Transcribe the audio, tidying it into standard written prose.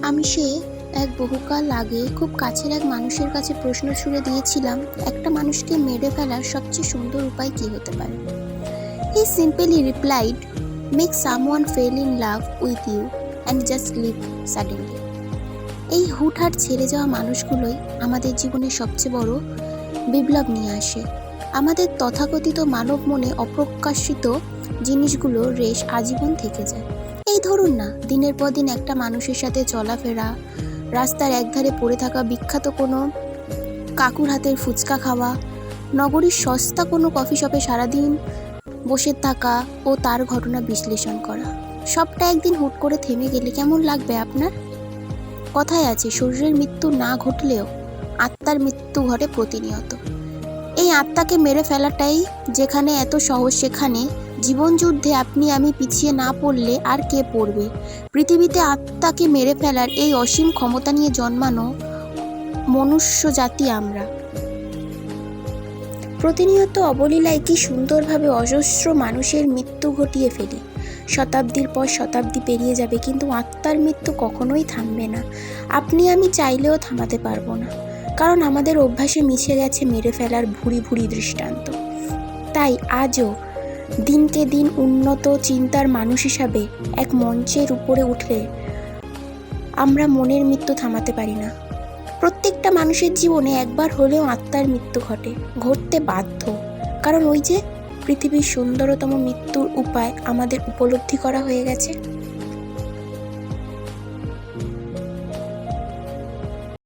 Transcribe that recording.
আমি এক বহুকাল আগে খুব কাছের এক মানুষের কাছে প্রশ্ন ছুড়ে দিয়েছিলাম, একটা মানুষকে মেরে ফেলার সবচেয়ে সুন্দর উপায় কি হতে পারে। He simply replied, make someone fell in love with you and just leave suddenly. এই হুটহাট ছেড়ে যাওয়া মানুষগুলোই আমাদের জীবনে সবচেয়ে বড় বিপ্লব নিয়ে আসে। আমাদের তথাকথিত মানব মনে অপ্রকাশিত জিনিসগুলোর রেশ আজীবন থেকে যায়। এই ধরুন না, দিনের পর দিন একটা মানুষের সাথে চলাফেরা, রাস্তার একধারে পড়ে থাকা বিখ্যাত কোনো কাকুর হাতের ফুচকা খাওয়া, নগরীর সস্তা কোনো কফি শপে সারাদিন বসে থাকা ও তার ঘটনা বিশ্লেষণ করা। সবটা একদিন হুট করে থেমে গেলে কেমন লাগবে আপনার? কথায় আছে, শরীরের মৃত্যু না ঘটলেও আত্মার মৃত্যু ঘটে প্রতিনিয়ত। এই আত্মাকে মেরে ফেলাটাই যেখানে এত সহজ, সেখানে জীবনযুদ্ধে আপনি আমি পিছিয়ে না পড়লে আর কে পড়বে? পৃথিবীতে আত্মাকে মেরে ফেলার এই অসীম ক্ষমতা নিয়ে জন্মানো মনুষ্য জাতি আমরা। প্রতিনিয়ত অবলীলায় কি সুন্দরভাবে অজস্র মানুষের মৃত্যু ঘটিয়ে ফেলি। শতাব্দীর পর শতাব্দী পেরিয়ে যাবে, কিন্তু আত্মার মৃত্যু কখনোই থামবে না। আপনি আমি চাইলেও থামাতে পারবো না, কারণ আমাদের অভ্যাসে মিশে গেছে মেরে ফেলার ভুরি ভুরি দৃষ্টান্ত। তাই আজও দিনকে দিন উন্নত চিন্তার মানুষ হিসাবে এক মঞ্চের উপরে উঠলে আমরা মনের মৃত্যু থামাতে পারি না। প্রত্যেকটা মানুষের জীবনে একবার হলেও আত্মার মৃত্যু ঘটতে বাধ্য, কারণ ওই যে পৃথিবীর সুন্দরতম মৃত্যুর উপায় আমাদের উপলব্ধি করা হয়ে গেছে।